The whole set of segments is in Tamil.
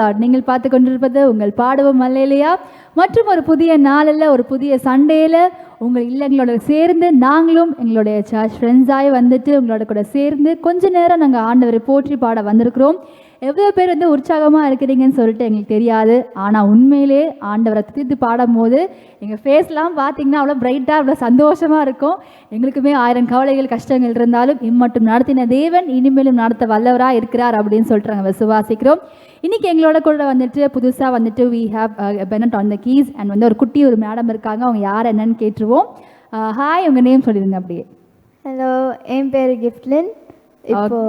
காட். நீங்கள் பார்த்து கொண்டிருப்பது உங்கள் பாடவும் அல்லேலூயா. மற்றும் ஒரு புதிய நாளில் ஒரு புதிய சண்டேல உங்கள் இல்லங்களோட சேர்ந்து நாங்களும் எங்களுடைய சர்ச் ஃப்ரெண்ட்ஸாய் வந்துட்டு உங்களோட கூட சேர்ந்து கொஞ்ச நேரம் நாங்கள் ஆண்டவரை போற்றி பாட வந்திருக்கிறோம். எவ்வளோ பேர் வந்து உற்சாகமாக இருக்கிறீங்கன்னு சொல்லிட்டு எங்களுக்கு தெரியாது. ஆனால் உண்மையிலே ஆண்டவரை துதித்து பாடும்போது எங்கள் ஃபேஸ்லாம் பார்த்தீங்கன்னா அவ்வளோ பிரைட்டாக அவ்வளோ சந்தோஷமாக இருக்கும். எங்களுக்குமே 1000 கவலைகள் கஷ்டங்கள் இருந்தாலும் இம்மட்டும் நடத்தின தேவன் இனிமேலும் நடத்த வல்லவராக இருக்கிறார் அப்படின்னு சொல்லிட்டு நாங்கள் விசுவாசிக்கிறோம். இன்றைக்கி எங்களோட கூட வந்துட்டு புதுசாக வந்துட்டு we have bent on the keys and வந்து ஒரு மேடம் இருக்காங்க. அவங்க யார் என்னன்னு கேட்டுருவோம். ஹாய், உங்கள் நேம் சொல்லிடுங்க அப்படியே. ஹலோ, என் பேர் கிஃப்ட்லின். இப்போ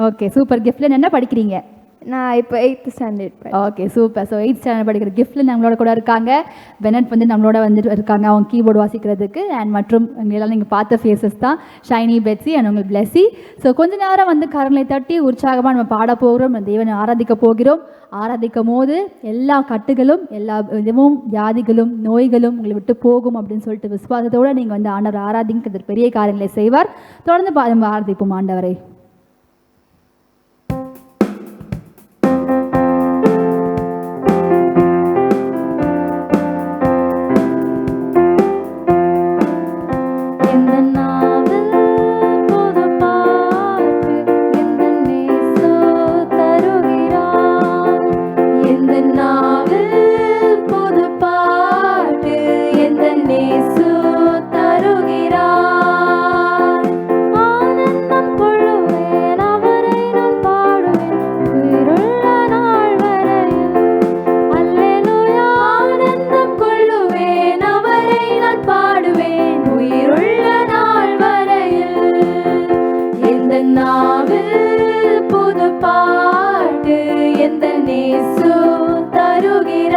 ஓகே, சூப்பர். கிஃப்ட்லின் என்ன படிக்கிறீங்க? நான் இப்போ 8th standard. Okay, super. So 8th standard படிக்கிற கிஃப்ட்லின் நம்மளோட கூட இருக்காங்க. பெனட் வந்து நம்மளோட வந்துட்டு இருக்காங்க அவங்க கீபோர்டு வாசிக்கிறதுக்கு. அண்ட் மற்றும் எல்லாம் நீங்கள் பார்த்த ஃபேஸஸ் தான் ஷைனி, பெட்ஸி அண்ட் உங்கள் பிளெஸி. ஸோ கொஞ்ச நேரம் வந்து கரங்களை தட்டி உற்சாகமாக நம்ம பாட போகிறோம், நம்ம தேவனை ஆராதிக்க போகிறோம். ஆராதிக்கும் போது எல்லா கட்டுகளும் எல்லா இதுவும் வியாதிகளும் நோய்களும் உங்களை விட்டு போகும் அப்படின்னு சொல்லிட்டு விசுவாசத்தோடு நீங்கள் வந்து ஆண்டவர் ஆராதிக்கிறது பெரிய காரியங்களை செய்வார். தொடர்ந்து நம்ம ஆராதிப்போம் ஆண்டவரை. புது பாட்டு எந்த நேசு தருகிறார்.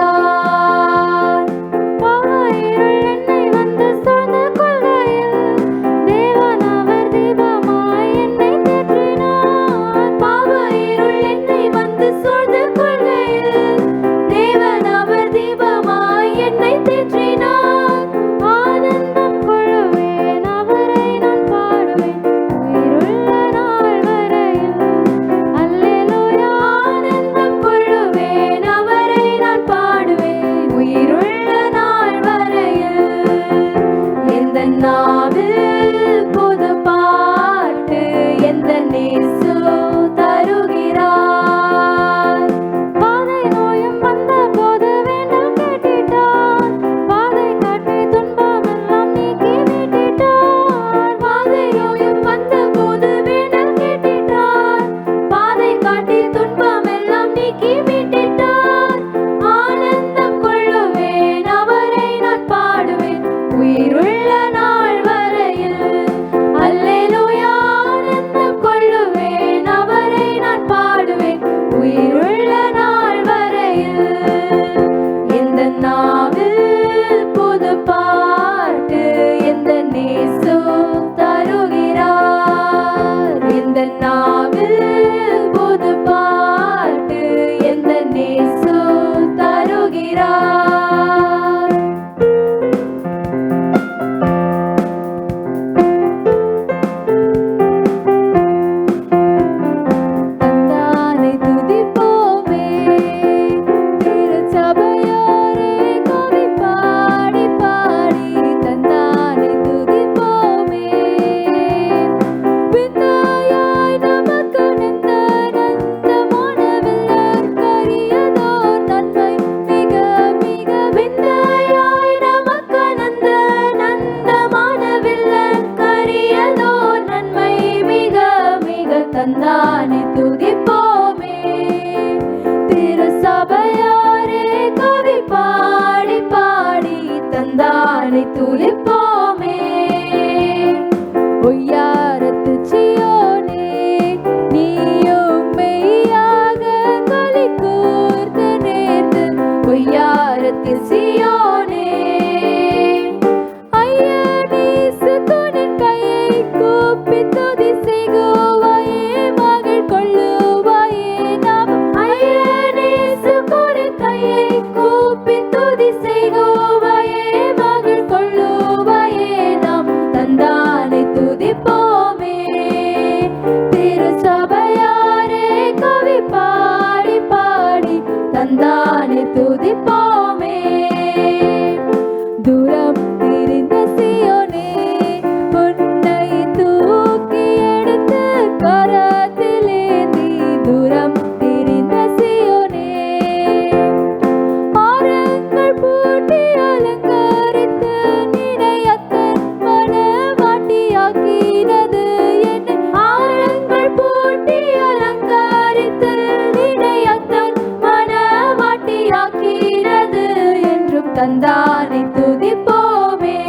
தந்தானை துதிப்போமே.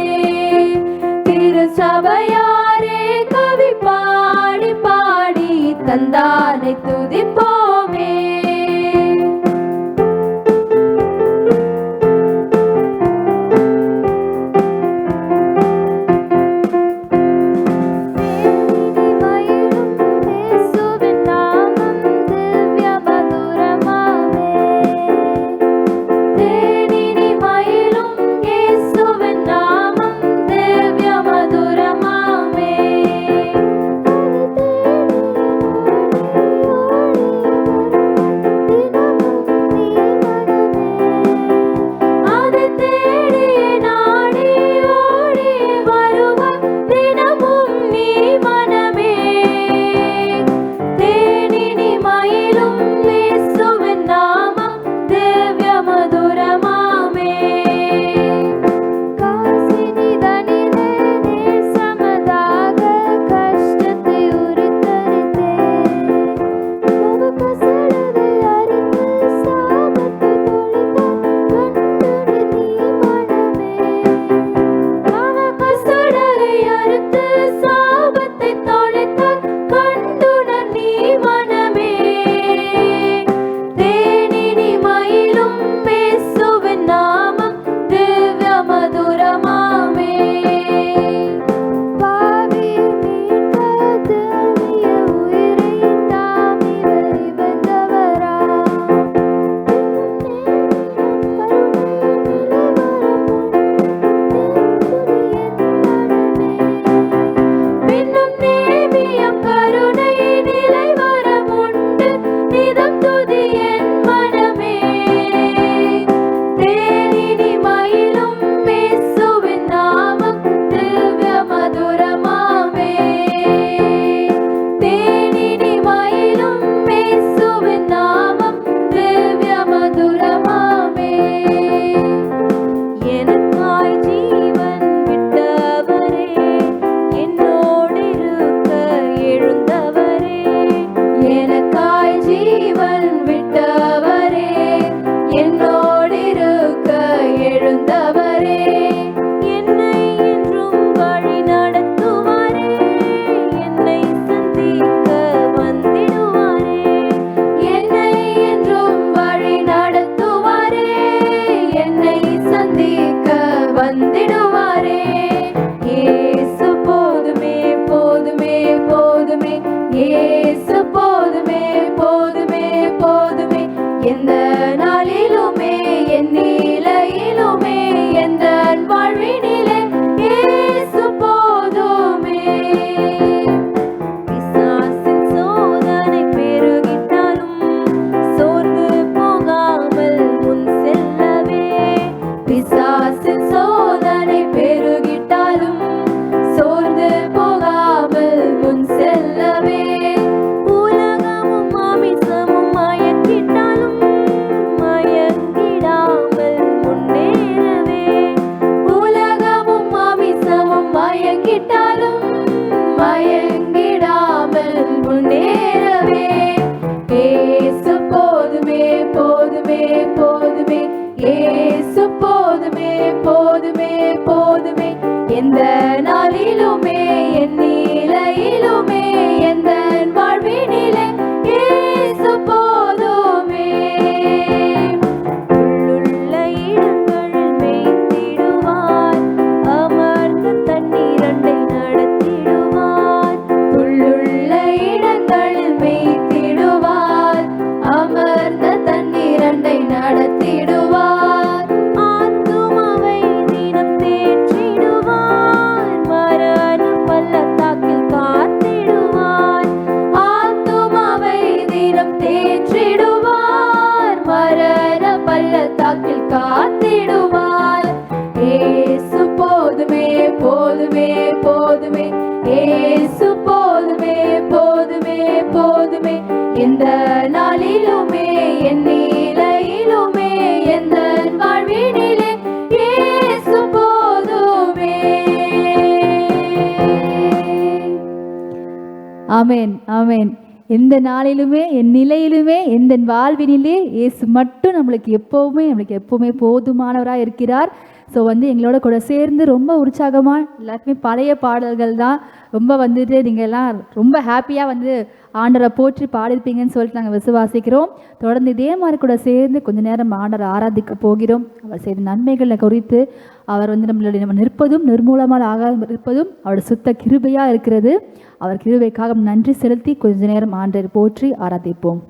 திருச்சபையாரே கவி பாடி பாடி தந்தானை துதிப்போமே. எந்த நாளிலுமே என் நிலையிலுமே எந்த வாழ்வினிலே இயேசு போதுமே. உள்ளுள்ள இடங்களில் மேய்த்திடுவார், அமர்ந்த தண்ணீரண்டை நடத்திடுவார். உள்ளுள்ள இடங்களில் மேய்த்திடுவார், அமர்ந்த தண்ணீரண்டை நடத்திடுவார். காத்திடுவார். இயேசு போதுமே போதுமே போதுமே, இயேசு போதுமே போதுமே போதுமே. எந்த நாளிலுமே என் நிலையிலுமே எந்த வாழ்வினிலே இயேசு போதுமே. ஆமென் ஆமென். எந்த நாளிலுமே என் நிலையிலுமே எந்த வாழ்வினிலே இயேசு மட்டும் நம்மளுக்கு எப்போவுமே போதுமானவராக இருக்கிறார். ஸோ எங்களோட கூட சேர்ந்து ரொம்ப உற்சாகமாக எல்லாருக்குமே பழைய பாடல்கள் தான் ரொம்ப நீங்கள் எல்லாம் ரொம்ப ஹாப்பியாக ஆண்டரை போற்றி பாடிருப்பீங்கன்னு சொல்லிட்டு நாங்கள் விசுவாசிக்கிறோம். தொடர்ந்து இதே மாதிரி கூட சேர்ந்து கொஞ்ச நேரம் ஆண்டரை ஆராதிக்க போகிறோம். அவர் செய்த நன்மைகளை குறித்து, அவர் நம்ம நிற்பதும் நிர்மூலமாக ஆகாமல் இருப்பதும் அவருடைய சுத்த கிருபையாக இருக்கிறது. அவர் கிருபைக்காக நன்றி செலுத்தி கொஞ்ச நேரம் ஆண்டரை போற்றி ஆராதிப்போம்.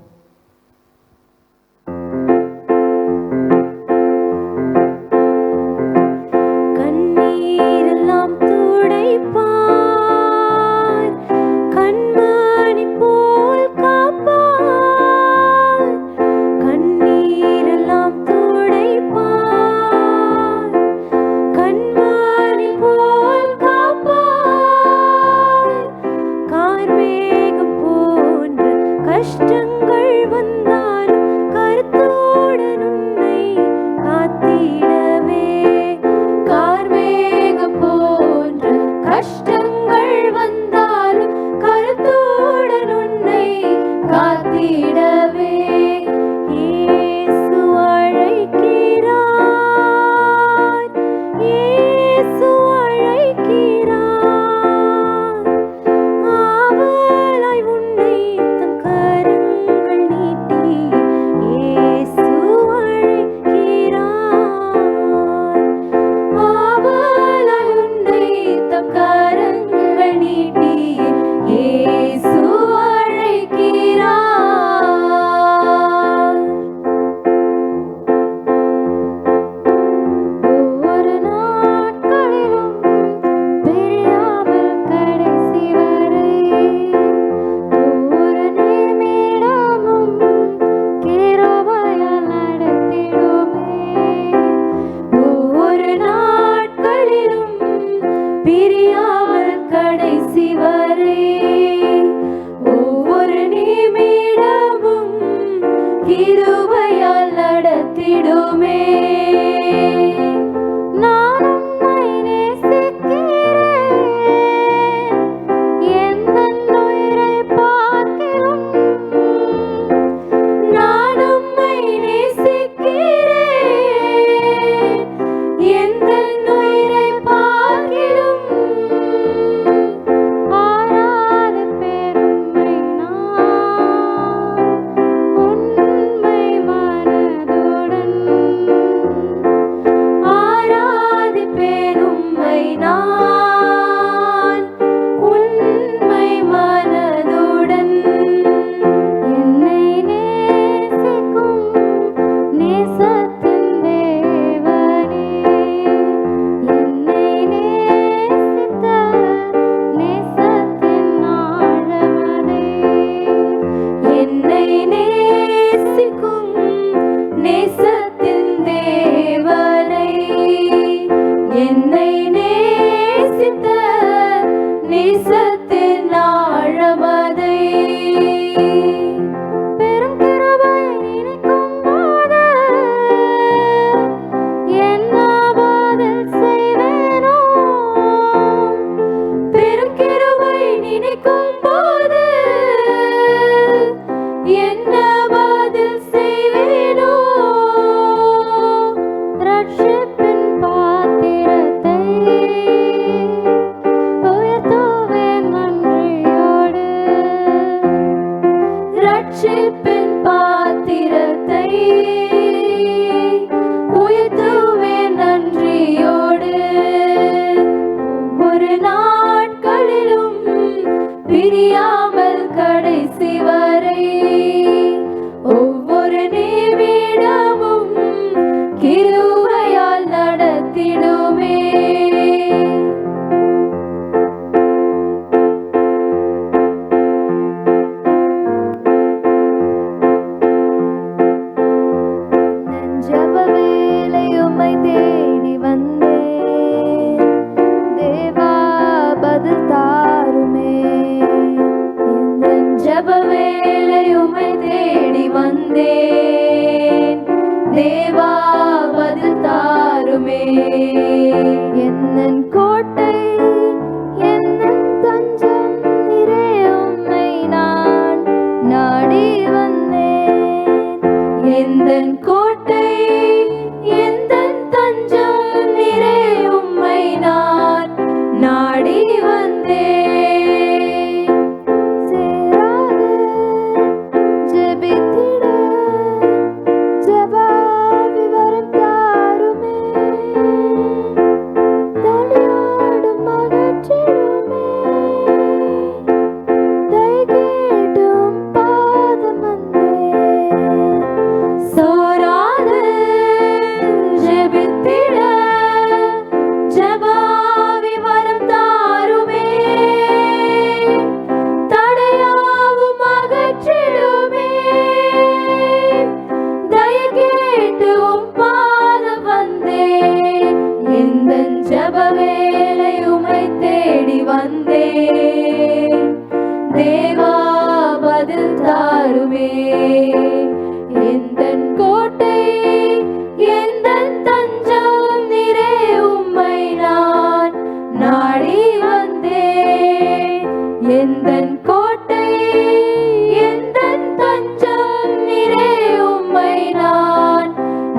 உம் பாதம் வந்தேன், எந்தன் ஜெப வேளை உம்மை தேடி வந்தேன். தேவா பதில் தாருமே, எந்தன் கோட்டை எந்தன் தஞ்சம் நீரே, உம்மை நான் நாடி வந்தேன். எந்தன் கோட்டை எந்தன் தஞ்சம் நீரே, உம்மை நான்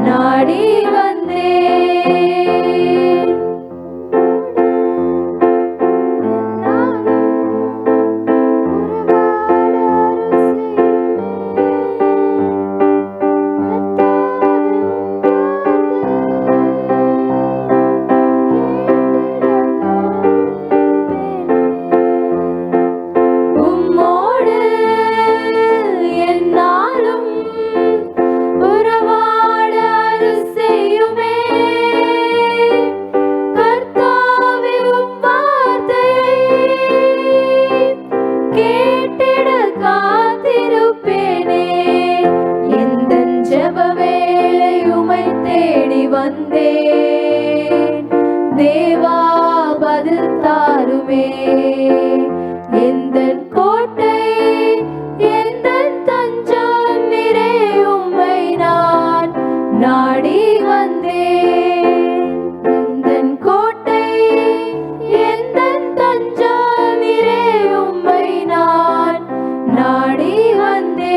நாடி வந்தேன். உம்மோடு எந்நாளும் உறவாட அருள் செய்யுமே. கர்த்தாவே உம் வார்த்தையை கேட்டிட காத்திருப்பேனே. எந்தன் ஜெப வேளை உம்மை தேடி வந்தேன். தேவா பதில் தாருமே, எந்தன் கோட்டை எந்தன் தஞ்சம் நீரே, உம்மை நான் நாடி வந்தேன். எந்தன் கோட்டை எந்தன் தஞ்சம் நீரே, உம்மை நான் நாடி வந்தேன்.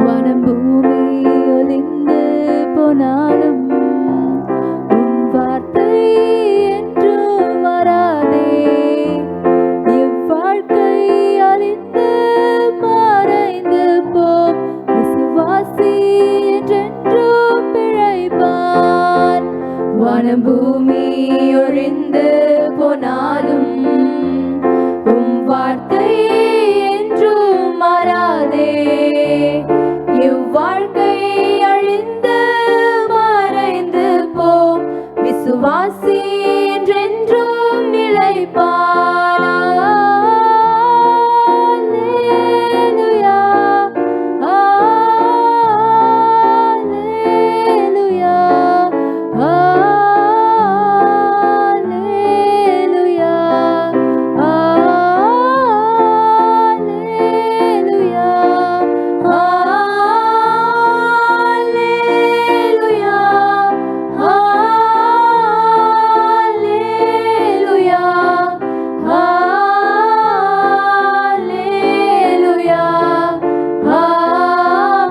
வனம் பூமி ஒலிந்து போனாலும் உம் வார்த்தை என்றும் மாறாதே. இவ்வாழ்க்கை அழிந்து மறைந்து போம், விசுவாசி என்றென்றும் பிழைப்பான். வனம் பூமி ஒழிந்து போனாலும் உம் வார்த்தை என்றும் மாறாதே. இவ்வாழ்க்கை அழிந்து மறைந்து போம், விசுவாசி என்றென்றும் நிலைப்பான். அல்லேலூயா, அல்லேலூயா, அல்லேலூயா, அல்லேலூயா, அல்லேலூயா, அல்லேலூயா, அல்லேலூயா,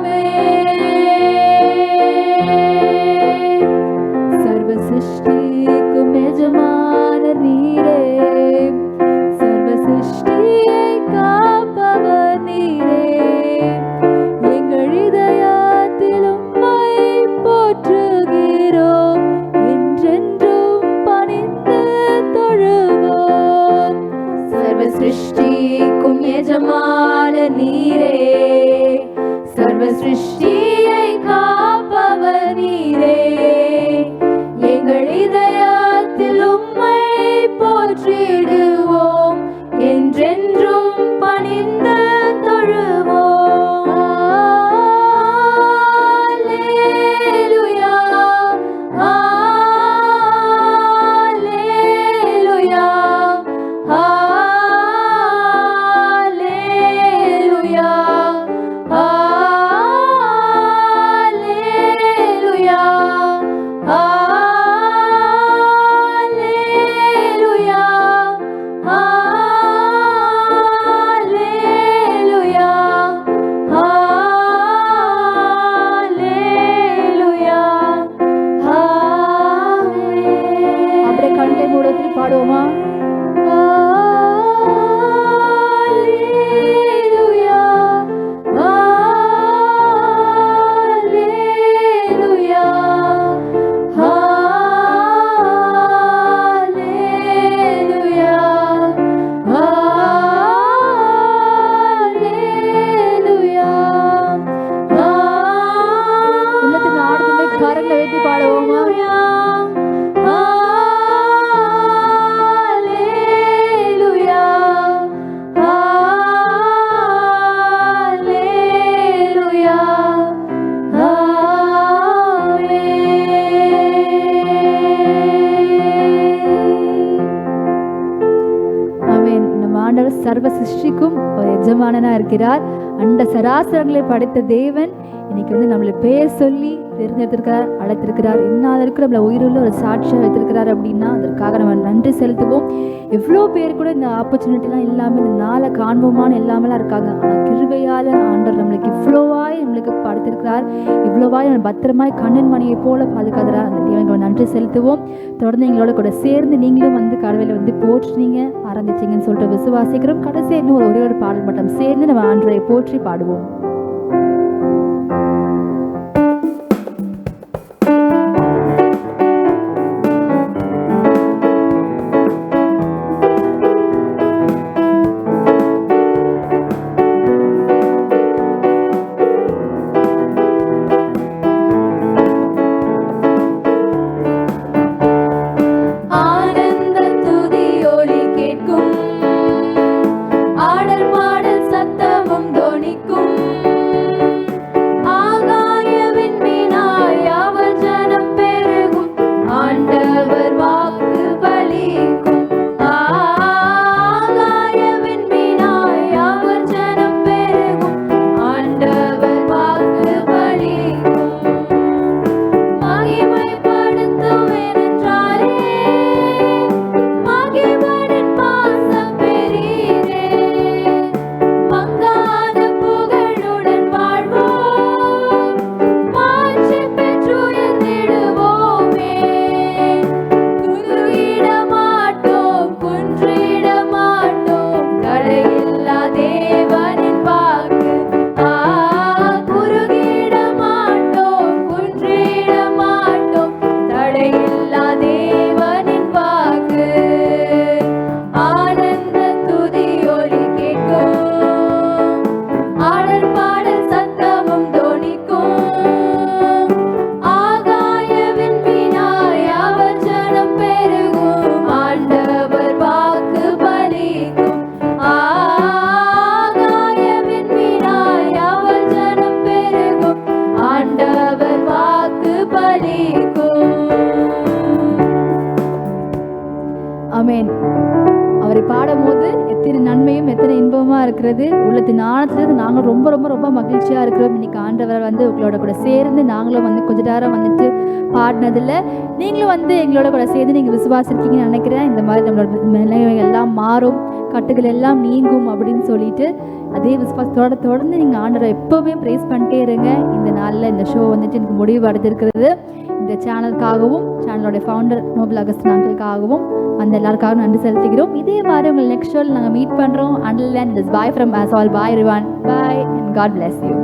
ஆமென். சர்வ சிருஷ்டிக்கும் எஜமான நீரே, சர்வ சிருஷ்டியை காப்பவர் நீரே. எங்கள் இதயத்தில் உம்மை போற்றுகிறோம், என்றென்றும் பணிந்து தொழுவோம். சர்வ சிருஷ்டிக்கும் எஜமான நீரே, சர்வ சிருஷ்டியை காப்பவர் நீரே. எங்கள் இதயத்தில் உம்மை போற்றிடுவோம், என்றென்றும் பணிந்து தொழுவோம். அல்லேலூயா, அல்லேலூயா, அல்லேலூயா, அல்லேலூயா, அல்லேலூயா, ஆண்டவர் சர்வ சிருஷ்டிக்கும் ஒரு எஜமானனா இருக்கிறார். அண்ட சராசரங்களை படைத்த தேவன் இன்னைக்கு வந்து நம்மளை பேர் சொல்லி தெரிஞ்செடுத்திருக்கிறார், அழைத்திருக்கிறார். இன்னாதற்கு நம்மளை உயிருள்ள ஒரு சாட்சியாக வைத்திருக்கிறார் அப்படின்னா அதற்காக நம்ம நன்றி செலுத்துவோம். எவ்வளோ பேர் கூட இந்த ஆப்பர்ச்சுனிட்டிலாம் இல்லாமல் இந்த நாளை காண்போமான்னு எல்லாமெல்லாம் இருக்காங்க. ஆனால் கிருபையால் ஆண்டவர் நம்மளுக்கு இவ்வளோவாய் நம்மளுக்கு படைத்திருக்கிறார், இவ்வளோவாய் நம்ம பத்திரமாய் கண்ணன் மணியை போல பாதுகாக்கிறார். அந்த தேவனுக்கு நன்றி செலுத்துவோம். தொடர்ந்து எங்களோட கூட சேர்ந்து நீங்களும் வந்து கடவுளை வந்து போற்றுனீங்க, ஆரம்பிச்சிங்கன்னு சொல்லிட்டு விசுவாசிக்கிறோம். கடைசி இன்னும் ஒரே ஒரு பாடல் மட்டும் சேர்ந்து நம்ம ஆண்டவரை போற்றி பாடுவோம். அவரை பாடும்போது எத்தனை நன்மையும் எத்தனை இன்பமாக இருக்கிறது. உள்ளத்தின் ஆழத்துலேருந்து நாங்கள் ரொம்ப ரொம்ப ரொம்ப மகிழ்ச்சியாக இருக்கிறோம். இன்னைக்கு ஆண்டவர் வந்து உங்களோட கூட சேர்ந்து நாங்களும் வந்து கொஞ்ச நேரம் வந்துட்டு பாடினதில் நீங்களும் வந்து எங்களோட கூட சேர்ந்து நீங்கள் விசுவாசிருக்கீங்கன்னு நினைக்கிறேன். இந்த மாதிரி நம்மளோட நிலைமைகள் எல்லாம் மாறும், கட்டுகள் எல்லாம் நீங்கும் அப்படின்னு சொல்லிட்டு அதே விசுவாசத்தோட தொடர்ந்து நீங்கள் ஆண்டவரை எப்போவுமே ப்ரேஸ் பண்ணிட்டே இருங்க. இந்த நாளில் இந்த ஷோ வந்துட்டு எனக்கு முடிவு அடைஞ்சிருக்கிறது. இந்த சேனலுக்காகவும் சேனலோடைய ஃபவுண்டர் நோபல் அகஸ்டின் அங்கிளுக்காகவும் அந்த எல்லாருக்காகவும் நன்றி செலுத்துகிறோம். இதே மாதிரி உங்கள் நெக்ஸ்ட் ஷோவில் நாங்கள் மீட் பண்ணுறோம். Until then this bye from us all. Bye everyone. Bye and God bless you.